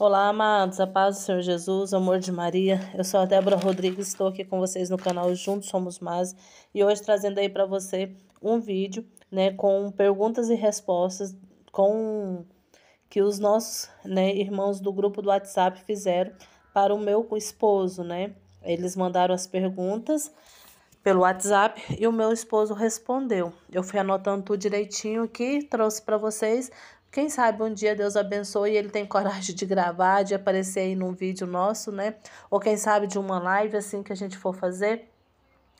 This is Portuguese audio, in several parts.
Olá, amados, a paz do Senhor Jesus, o amor de Maria. Eu sou a Débora Rodrigues, estou aqui com vocês no canal Juntos Somos Mais e hoje trazendo aí para você um vídeo, né, com perguntas e respostas com que os nossos, né, irmãos do grupo do WhatsApp fizeram para o meu esposo, né? Eles mandaram as perguntas pelo WhatsApp e o meu esposo respondeu. Eu fui anotando tudo direitinho aqui, trouxe para vocês. Quem sabe um dia Deus abençoe e ele tem coragem de gravar, de aparecer aí num vídeo nosso, né? Ou quem sabe de uma live assim que a gente for fazer,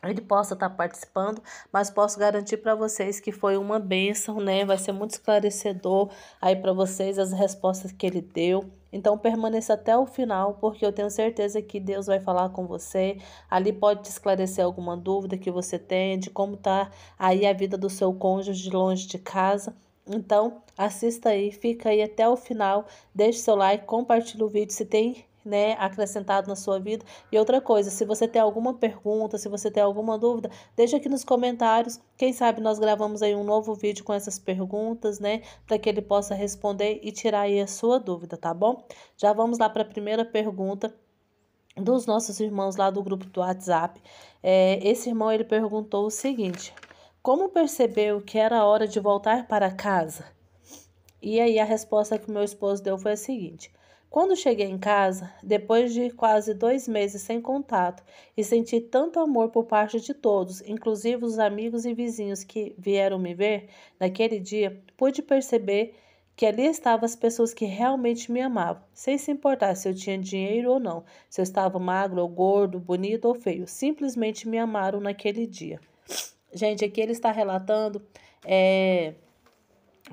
ele possa estar participando, mas posso garantir para vocês que foi uma bênção, né? Vai ser muito esclarecedor aí para vocês as respostas que ele deu. Então permaneça até o final, porque eu tenho certeza que Deus vai falar com você. Ali pode te esclarecer alguma dúvida que você tem de como tá aí a vida do seu cônjuge longe de casa. Então, assista aí, fica aí até o final, deixe seu like, compartilhe o vídeo se tem, né, acrescentado na sua vida. E outra coisa, se você tem alguma pergunta, se você tem alguma dúvida, deixa aqui nos comentários. Quem sabe nós gravamos aí um novo vídeo com essas perguntas, né, para que ele possa responder e tirar aí a sua dúvida, tá bom? Já vamos lá para a primeira pergunta dos nossos irmãos lá do grupo do WhatsApp. Esse irmão, ele perguntou o seguinte: como percebeu que era hora de voltar para casa? E aí a resposta que o meu esposo deu foi a seguinte: quando cheguei em casa, depois de quase 2 meses sem contato, e senti tanto amor por parte de todos, inclusive os amigos e vizinhos que vieram me ver naquele dia, pude perceber que ali estavam as pessoas que realmente me amavam, sem se importar se eu tinha dinheiro ou não, se eu estava magro ou gordo, bonito ou feio, simplesmente me amaram naquele dia. Gente, aqui ele está relatando.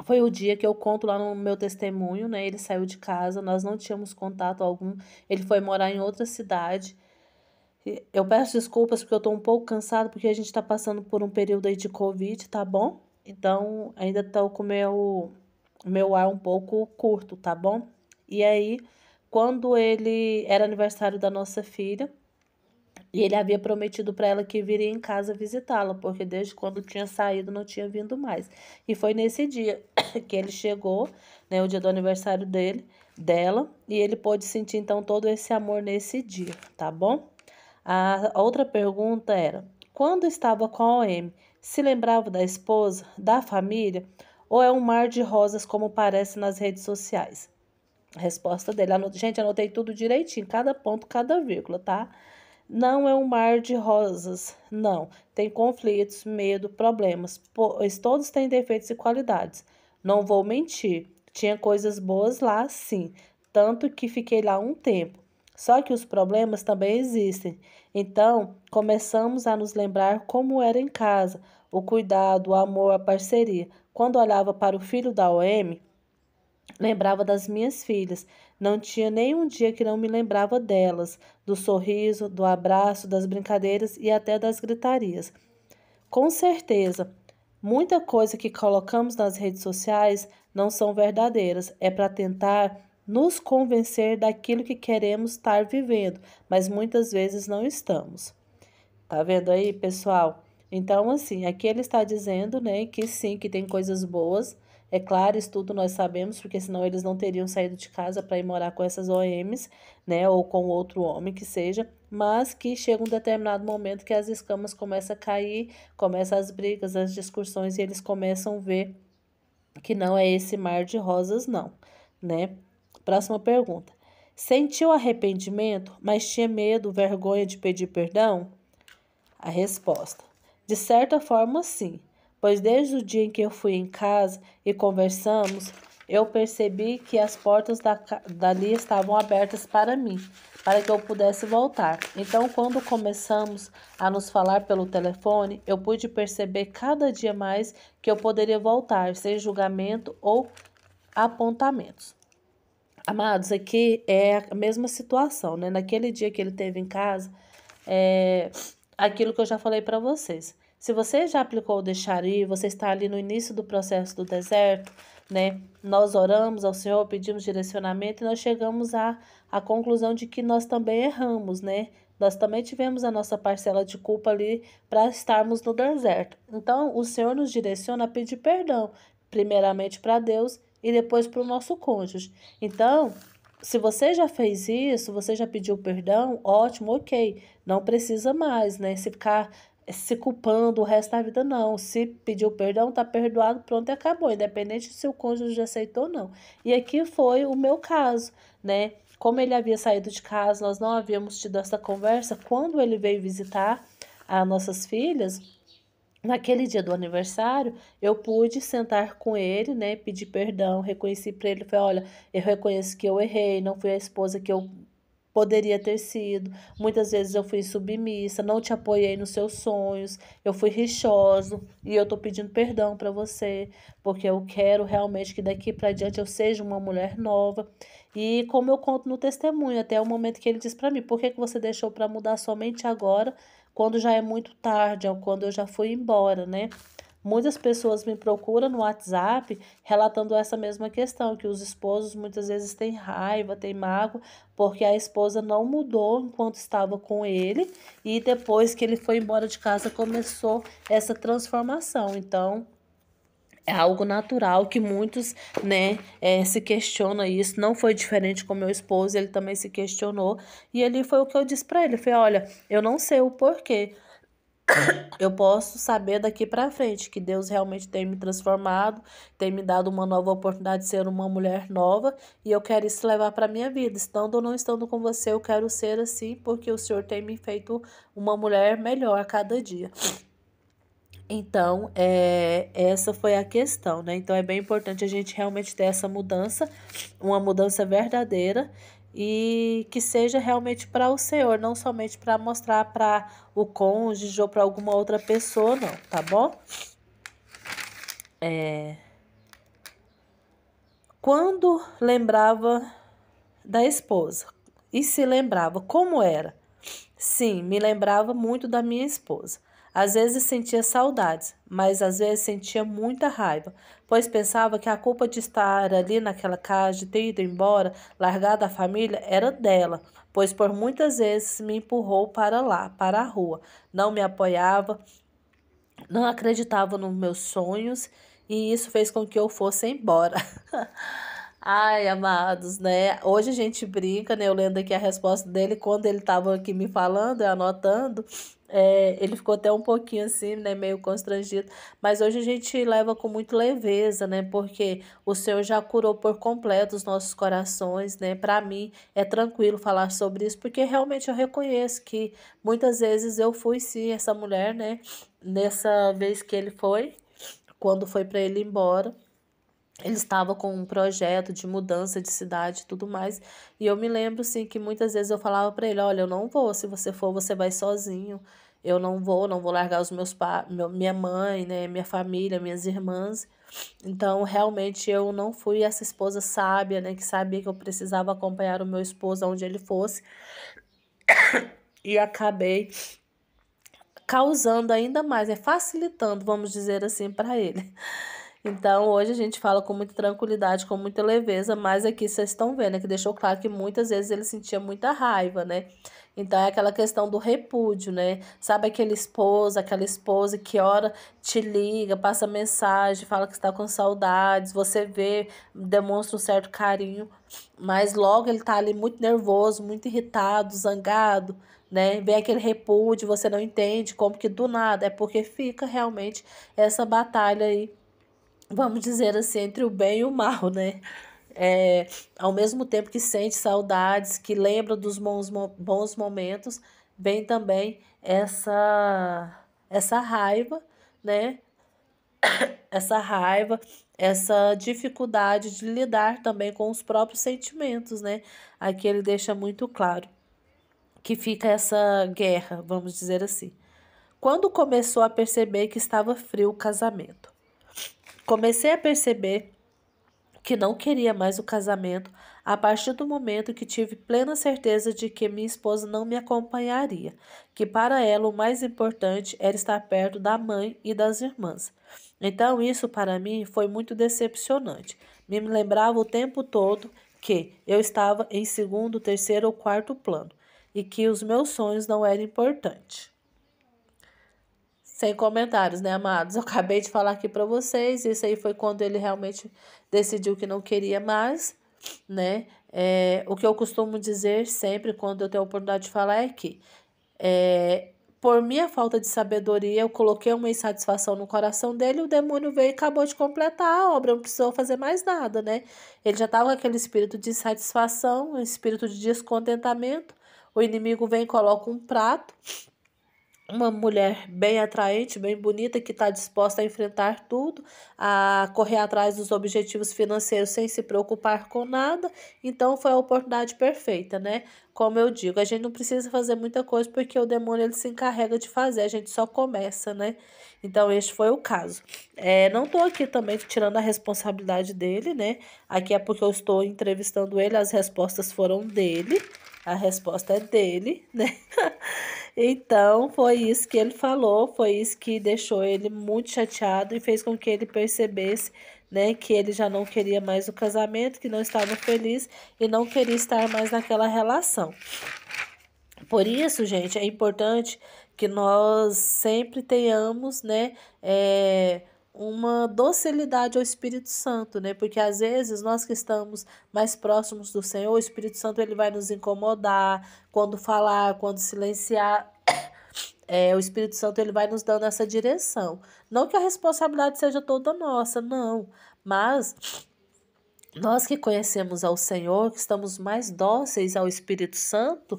Foi o dia que eu conto lá no meu testemunho, né? Ele saiu de casa, nós não tínhamos contato algum. Ele foi morar em outra cidade. Eu peço desculpas porque eu tô um pouco cansada, porque a gente tá passando por um período aí de Covid, tá bom? Então, ainda tô com o meu ar um pouco curto, tá bom? E aí, quando ele era aniversário da nossa filha, e ele havia prometido para ela que viria em casa visitá-la, porque desde quando tinha saído não tinha vindo mais. E foi nesse dia que ele chegou, né, o dia do aniversário dela, e ele pôde sentir então todo esse amor nesse dia, tá bom? A outra pergunta era: quando estava com a OM, se lembrava da esposa, da família, ou é um mar de rosas como parece nas redes sociais? A resposta dele, gente, anotei tudo direitinho, cada ponto, cada vírgula, tá? Não é um mar de rosas, não. Tem conflitos, medo, problemas, pois todos têm defeitos e qualidades. Não vou mentir, tinha coisas boas lá, sim, tanto que fiquei lá um tempo. Só que os problemas também existem. Então, começamos a nos lembrar como era em casa, o cuidado, o amor, a parceria. Quando olhava para o filho da OM, lembrava das minhas filhas. Não tinha nenhum dia que não me lembrava delas, do sorriso, do abraço, das brincadeiras e até das gritarias. Com certeza, muita coisa que colocamos nas redes sociais não são verdadeiras. É para tentar nos convencer daquilo que queremos estar vivendo, mas muitas vezes não estamos. Tá vendo aí, pessoal? Então, assim, aqui ele está dizendo, né, que sim, que tem coisas boas. É claro, isso tudo nós sabemos, porque senão eles não teriam saído de casa para ir morar com essas OMs, né, ou com outro homem que seja, mas que chega um determinado momento que as escamas começam a cair, começam as brigas, as discussões, e eles começam a ver que não é esse mar de rosas, não, né? Próxima pergunta. Sentiu arrependimento, mas tinha medo, vergonha de pedir perdão? A resposta: de certa forma, sim, pois desde o dia em que eu fui em casa e conversamos, eu percebi que as portas dali estavam abertas para mim, para que eu pudesse voltar. Então, quando começamos a nos falar pelo telefone, eu pude perceber cada dia mais que eu poderia voltar, sem julgamento ou apontamentos. Amados, aqui é a mesma situação, né? Naquele dia que ele teve em casa, é aquilo que eu já falei para vocês. Se você já aplicou o deixar ir, você está ali no início do processo do deserto, né? Nós oramos ao Senhor, pedimos direcionamento e nós chegamos à conclusão de que nós também erramos, né? Nós também tivemos a nossa parcela de culpa ali para estarmos no deserto. Então, o Senhor nos direciona a pedir perdão, primeiramente para Deus e depois para o nosso cônjuge. Então, Se você já fez isso, você já pediu perdão, ótimo, ok. Não precisa mais, né? Se ficar se culpando o resto da vida, não. Se pediu perdão, tá perdoado, pronto e acabou, independente se o cônjuge aceitou ou não. E aqui foi o meu caso, né? Como ele havia saído de casa, nós não havíamos tido essa conversa. Quando ele veio visitar as nossas filhas, naquele dia do aniversário, eu pude sentar com ele, né, pedir perdão, reconheci para ele, falei, olha, eu reconheço que eu errei, não fui a esposa que eu poderia ter sido. Muitas vezes eu fui submissa, não te apoiei nos seus sonhos, eu fui rixoso e eu tô pedindo perdão para você, porque eu quero realmente que daqui para diante eu seja uma mulher nova. E como eu conto no testemunho, até o momento que ele diz para mim, por que que você deixou para mudar somente agora, quando já é muito tarde, ou quando eu já fui embora, né? Muitas pessoas me procuram no WhatsApp relatando essa mesma questão, que os esposos muitas vezes têm raiva, têm mágoa, porque a esposa não mudou enquanto estava com ele e depois que ele foi embora de casa começou essa transformação. Então, é algo natural que muitos, né, se questionam isso. Não foi diferente com meu esposo, ele também se questionou. E ali foi o que eu disse para ele. Eu falei, olha, eu não sei o porquê. Eu posso saber daqui para frente que Deus realmente tem me transformado, tem me dado uma nova oportunidade de ser uma mulher nova e eu quero isso levar para minha vida. Estando ou não estando com você, eu quero ser assim porque o Senhor tem me feito uma mulher melhor a cada dia. Então, essa foi a questão, né? Então, é bem importante a gente realmente ter essa mudança, uma mudança verdadeira e que seja realmente para o Senhor, não somente para mostrar para o cônjuge ou para alguma outra pessoa, não, tá bom? Quando lembrava da esposa e se lembrava como era, sim, me lembrava muito da minha esposa. Às vezes sentia saudades, mas às vezes sentia muita raiva, pois pensava que a culpa de estar ali naquela casa, de ter ido embora, largado a família, era dela, pois por muitas vezes me empurrou para lá, para a rua. Não me apoiava, não acreditava nos meus sonhos e isso fez com que eu fosse embora. Ai, amados, né? Hoje a gente brinca, né? Eu lendo aqui a resposta dele, quando ele estava aqui me falando, eu anotando, ele ficou até um pouquinho assim, né? Meio constrangido. Mas hoje a gente leva com muito leveza, né? Porque o Senhor já curou por completo os nossos corações, né? Para mim é tranquilo falar sobre isso, porque realmente eu reconheço que muitas vezes eu fui sim essa mulher, né? Nessa vez que ele foi, quando foi para ele ir embora. Ele estava com um projeto de mudança de cidade e tudo mais. E eu me lembro, sim, que muitas vezes eu falava para ele: olha, eu não vou, se você for, você vai sozinho. Eu não vou largar os meus pais, minha mãe, né, minha família, minhas irmãs. Então, realmente, eu não fui essa esposa sábia, né, que sabia que eu precisava acompanhar o meu esposo aonde ele fosse. E acabei causando ainda mais, facilitando, vamos dizer assim, para ele. Então, hoje a gente fala com muita tranquilidade, com muita leveza, mas aqui vocês estão vendo, né, que deixou claro que muitas vezes ele sentia muita raiva, né? Então, é aquela questão do repúdio, né? Sabe aquela esposa que ora te liga, passa mensagem, fala que está com saudades, você vê, demonstra um certo carinho, mas logo ele tá ali muito nervoso, muito irritado, zangado, né? Vem aquele repúdio, você não entende como que do nada, é porque fica realmente essa batalha aí, vamos dizer assim, entre o bem e o mal, né? Ao mesmo tempo que sente saudades, que lembra dos bons momentos, vem também essa raiva, né? Essa raiva, essa dificuldade de lidar também com os próprios sentimentos, né? Aqui ele deixa muito claro que fica essa guerra, vamos dizer assim. Quando começou a perceber que estava frio o casamento? Comecei a perceber que não queria mais o casamento a partir do momento que tive plena certeza de que minha esposa não me acompanharia, que para ela o mais importante era estar perto da mãe e das irmãs. Então isso para mim foi muito decepcionante. Me lembrava o tempo todo que eu estava em segundo, terceiro ou quarto plano e que os meus sonhos não eram importantes. Sem comentários, né, amados? Eu acabei de falar aqui para vocês. Isso aí foi quando ele realmente decidiu que não queria mais, né? O que eu costumo dizer sempre quando eu tenho a oportunidade de falar é que, por minha falta de sabedoria, eu coloquei uma insatisfação no coração dele, e o demônio veio e acabou de completar a obra, não precisou fazer mais nada, né? Ele já estava com aquele espírito de insatisfação, um espírito de descontentamento. O inimigo vem e coloca um prato, uma mulher bem atraente, bem bonita, que está disposta a enfrentar tudo, a correr atrás dos objetivos financeiros sem se preocupar com nada. Então foi a oportunidade perfeita, né? Como eu digo, a gente não precisa fazer muita coisa porque o demônio ele se encarrega de fazer, a gente só começa, né? Então este foi o caso. Não estou aqui também tirando a responsabilidade dele, né? Aqui é porque eu estou entrevistando ele, as respostas foram dele. A resposta é dele, né? Então, foi isso que ele falou, foi isso que deixou ele muito chateado e fez com que ele percebesse, né, que ele já não queria mais o casamento, que não estava feliz e não queria estar mais naquela relação. Por isso, gente, é importante que nós sempre tenhamos, né, uma docilidade ao Espírito Santo, né? Porque às vezes nós que estamos mais próximos do Senhor, o Espírito Santo ele vai nos incomodar quando falar, quando silenciar. O Espírito Santo ele vai nos dando essa direção. Não que a responsabilidade seja toda nossa, não. Mas nós que conhecemos ao Senhor, que estamos mais dóceis ao Espírito Santo,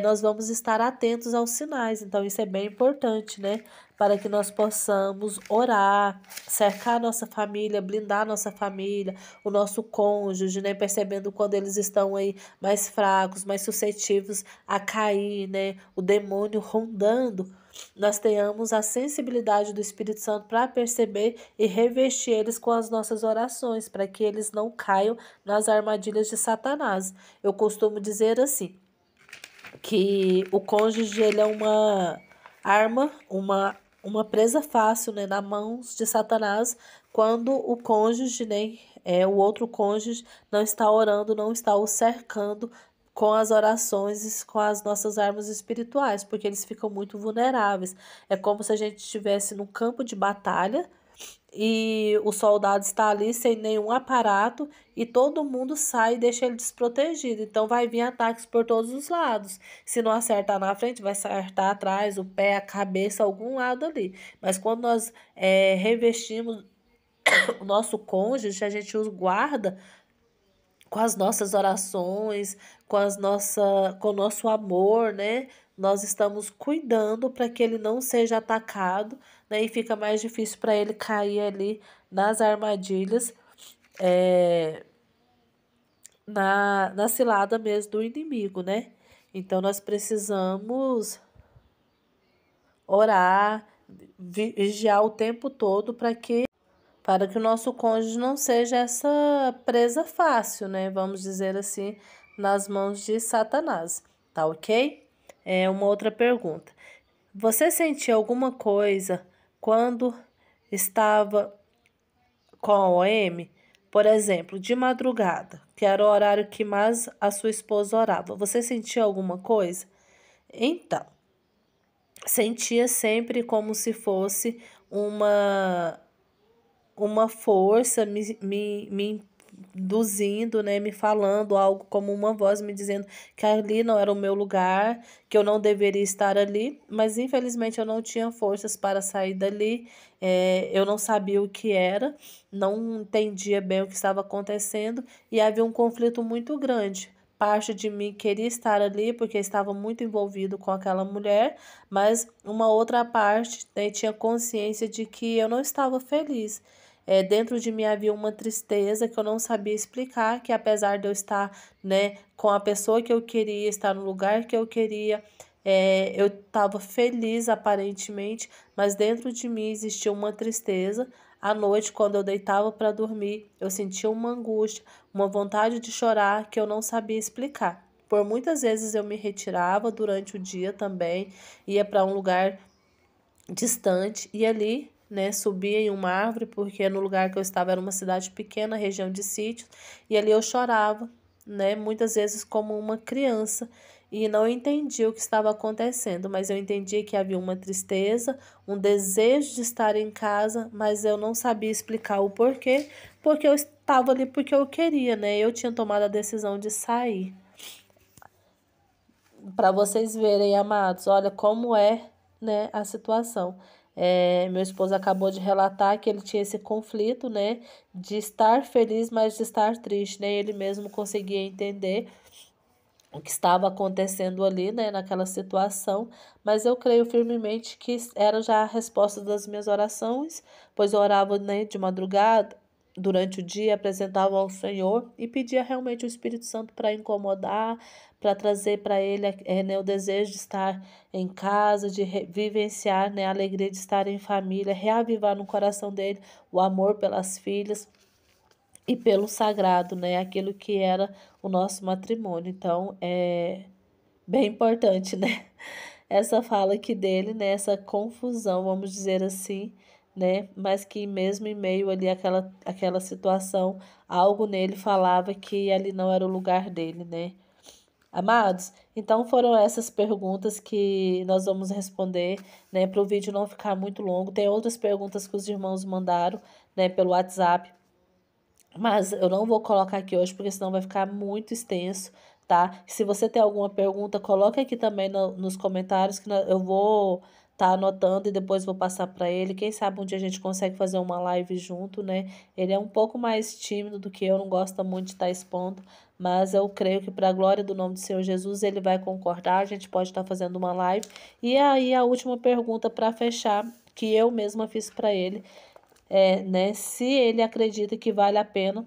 nós vamos estar atentos aos sinais. Então, isso é bem importante, né? Para que nós possamos orar, cercar a nossa família, blindar a nossa família, o nosso cônjuge, né? Percebendo quando eles estão aí mais fracos, mais suscetíveis a cair, né? O demônio rondando, nós tenhamos a sensibilidade do Espírito Santo para perceber e revestir eles com as nossas orações, para que eles não caiam nas armadilhas de Satanás. Eu costumo dizer assim, que o cônjuge ele é uma arma, uma presa fácil, né, nas mãos de Satanás, quando o cônjuge, né, o outro cônjuge não está orando, não está o cercando com as orações e com as nossas armas espirituais, porque eles ficam muito vulneráveis. É como se a gente estivesse num campo de batalha e o soldado está ali sem nenhum aparato e todo mundo sai e deixa ele desprotegido. Então vai vir ataques por todos os lados. Se não acertar na frente, vai acertar atrás, o pé, a cabeça, algum lado ali. Mas quando nós revestimos o nosso cônjuge, a gente os guarda com as nossas orações, com o nosso amor, né? Nós estamos cuidando para que ele não seja atacado, né? E fica mais difícil para ele cair ali nas armadilhas, é, na cilada mesmo do inimigo, né? Então nós precisamos orar, vigiar o tempo todo para que o nosso cônjuge não seja essa presa fácil, né? Vamos dizer assim, nas mãos de Satanás, tá ok? Uma outra pergunta. Você sentia alguma coisa quando estava com a OM? Por exemplo, de madrugada, que era o horário que mais a sua esposa orava. Você sentia alguma coisa? Então, sentia sempre como se fosse uma uma força me induzindo, né, me falando algo como uma voz me dizendo que ali não era o meu lugar, que eu não deveria estar ali, mas infelizmente eu não tinha forças para sair dali, eu não sabia o que era, não entendia bem o que estava acontecendo e havia um conflito muito grande. Parte de mim queria estar ali porque estava muito envolvido com aquela mulher, mas uma outra parte, né, tinha consciência de que eu não estava feliz. Dentro de mim havia uma tristeza que eu não sabia explicar, que apesar de eu estar, né, com a pessoa que eu queria, estar no lugar que eu queria, eu estava feliz aparentemente, mas dentro de mim existia uma tristeza. À noite, quando eu deitava para dormir, eu sentia uma angústia, uma vontade de chorar que eu não sabia explicar. Por muitas vezes eu me retirava durante o dia também, ia para um lugar distante e ali, né, subia em uma árvore, porque no lugar que eu estava era uma cidade pequena, região de sítios, e ali eu chorava, né, muitas vezes como uma criança e não entendi o que estava acontecendo, mas eu entendi que havia uma tristeza, um desejo de estar em casa, mas eu não sabia explicar o porquê, porque eu estava ali porque eu queria, né? Eu tinha tomado a decisão de sair. Para vocês verem, amados, olha como é, né, a situação. Meu esposo acabou de relatar que ele tinha esse conflito, né, de estar feliz, mas de estar triste, né? Ele mesmo conseguia entender o que estava acontecendo ali, né, naquela situação, mas eu creio firmemente que era já a resposta das minhas orações, pois eu orava, né, de madrugada, durante o dia, apresentava ao Senhor e pedia realmente o Espírito Santo para incomodar, para trazer para ele, né, o desejo de estar em casa, de vivenciar, né, a alegria de estar em família, reavivar no coração dele o amor pelas filhas e pelo sagrado, né? Aquilo que era o nosso matrimônio. Então, é bem importante, né? Essa fala aqui dele, né? Essa confusão, vamos dizer assim, né? Mas que mesmo em meio ali àquela situação, algo nele falava que ali não era o lugar dele, né? Amados, então foram essas perguntas que nós vamos responder, né? Para o vídeo não ficar muito longo. Tem outras perguntas que os irmãos mandaram, né? Pelo WhatsApp. Mas eu não vou colocar aqui hoje, porque senão vai ficar muito extenso, tá? Se você tem alguma pergunta, coloque aqui também nos comentários, que eu vou estar anotando e depois vou passar para ele. Quem sabe um dia a gente consegue fazer uma live junto, né? Ele é um pouco mais tímido do que eu, não gosta muito de estar expondo, mas eu creio que para a glória do nome do Senhor Jesus, ele vai concordar, a gente pode estar fazendo uma live. E aí a última pergunta para fechar, que eu mesma fiz para ele, né, se ele acredita que vale a pena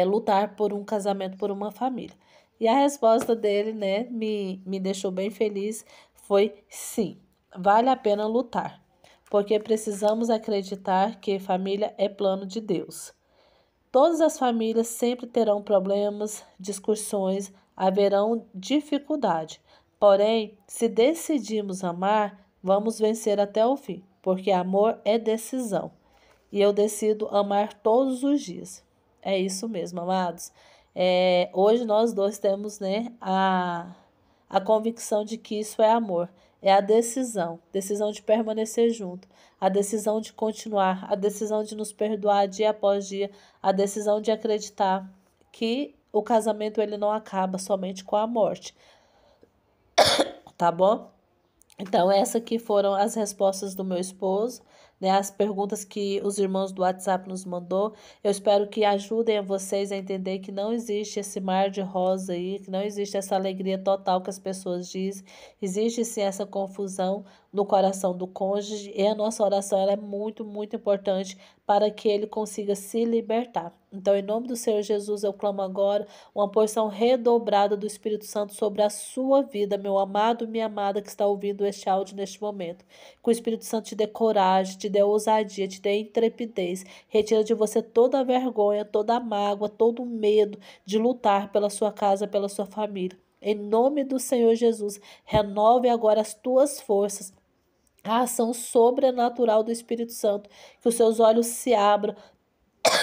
lutar por um casamento, por uma família. E a resposta dele, né, me deixou bem feliz, foi sim, vale a pena lutar, porque precisamos acreditar que família é plano de Deus. Todas as famílias sempre terão problemas, discussões, haverão dificuldade. Porém, se decidimos amar, vamos vencer até o fim, porque amor é decisão. E eu decido amar todos os dias. É isso mesmo, amados. Hoje nós dois temos, né, a convicção de que isso é amor. É a decisão de permanecer junto, a decisão de continuar, a decisão de nos perdoar dia após dia, a decisão de acreditar que o casamento ele não acaba somente com a morte, tá bom? Então, essas aqui foram as respostas do meu esposo, né? As perguntas que os irmãos do WhatsApp nos mandou. Eu espero que ajudem a vocês a entender que não existe esse mar de rosa aí, que não existe essa alegria total que as pessoas dizem. Existe sim essa confusão no coração do cônjuge e a nossa oração ela é muito, muito importante para que ele consiga se libertar. Então, em nome do Senhor Jesus, eu clamo agora uma porção redobrada do Espírito Santo sobre a sua vida, meu amado, minha amada que está ouvindo este áudio neste momento. Que o Espírito Santo te dê coragem, te dê ousadia, te dê intrepidez. Retira de você toda a vergonha, toda a mágoa, todo o medo de lutar pela sua casa, pela sua família. Em nome do Senhor Jesus, renove agora as tuas forças, a ação sobrenatural do Espírito Santo, que os seus olhos se abram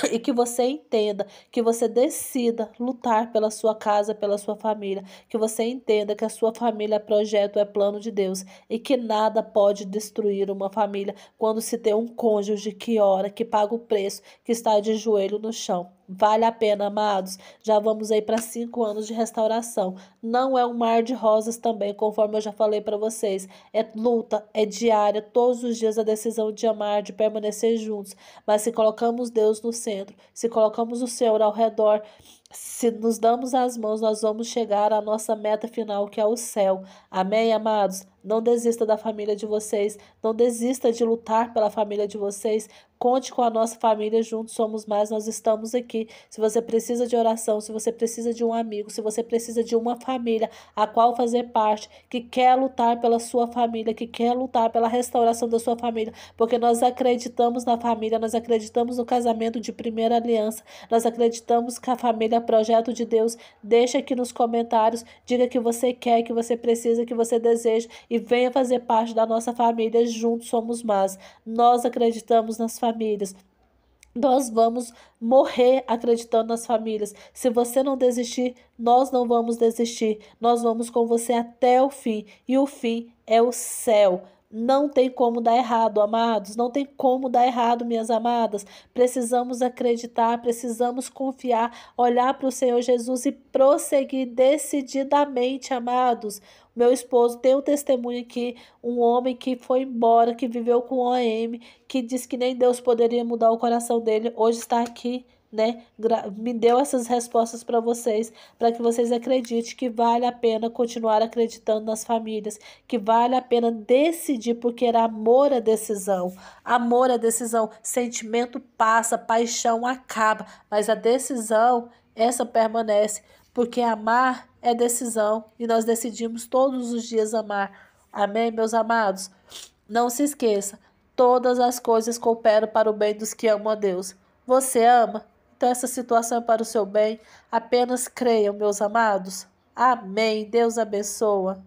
e que você entenda, que você decida lutar pela sua casa, pela sua família, que você entenda que a sua família é projeto, é plano de Deus e que nada pode destruir uma família quando se tem um cônjuge que ora, que paga o preço, que está de joelho no chão. Vale a pena, amados. Já vamos aí para 5 anos de restauração. Não é um mar de rosas também, conforme eu já falei para vocês. É luta, é diária, todos os dias a decisão de amar, de permanecer juntos. Mas se colocamos Deus no centro, se colocamos o Senhor ao redor, se nos damos as mãos, nós vamos chegar à nossa meta final, que é o céu. Amém, amados? Não desista da família de vocês. Não desista de lutar pela família de vocês. Conte com a nossa família, juntos somos mais, nós estamos aqui. Se você precisa de oração, se você precisa de um amigo, se você precisa de uma família a qual fazer parte, que quer lutar pela sua família, que quer lutar pela restauração da sua família, porque nós acreditamos na família, nós acreditamos no casamento de primeira aliança, nós acreditamos que a família é projeto de Deus. Deixa aqui nos comentários, diga que você quer, que você precisa, que você deseja e venha fazer parte da nossa família. Juntos somos mais. Nós acreditamos nas famílias. Nós vamos morrer acreditando nas famílias. Se você não desistir, nós não vamos desistir. Nós vamos com você até o fim. E o fim é o céu. Não tem como dar errado, amados. Não tem como dar errado, minhas amadas. Precisamos acreditar, precisamos confiar, olhar para o Senhor Jesus e prosseguir decididamente, amados. Meu esposo tem um testemunho aqui, um homem que foi embora, que viveu com OM, que disse que nem Deus poderia mudar o coração dele, hoje está aqui, né? Me deu essas respostas para que vocês acreditem que vale a pena continuar acreditando nas famílias, que vale a pena decidir, porque era amor é decisão. Amor é decisão. Sentimento passa, paixão acaba, mas a decisão, essa permanece, porque amar é decisão e nós decidimos todos os dias amar. Amém, meus amados? Não se esqueça, todas as coisas cooperam para o bem dos que amam a Deus. Você ama? Então essa situação é para o seu bem. Apenas creiam, meus amados. Amém. Deus abençoa.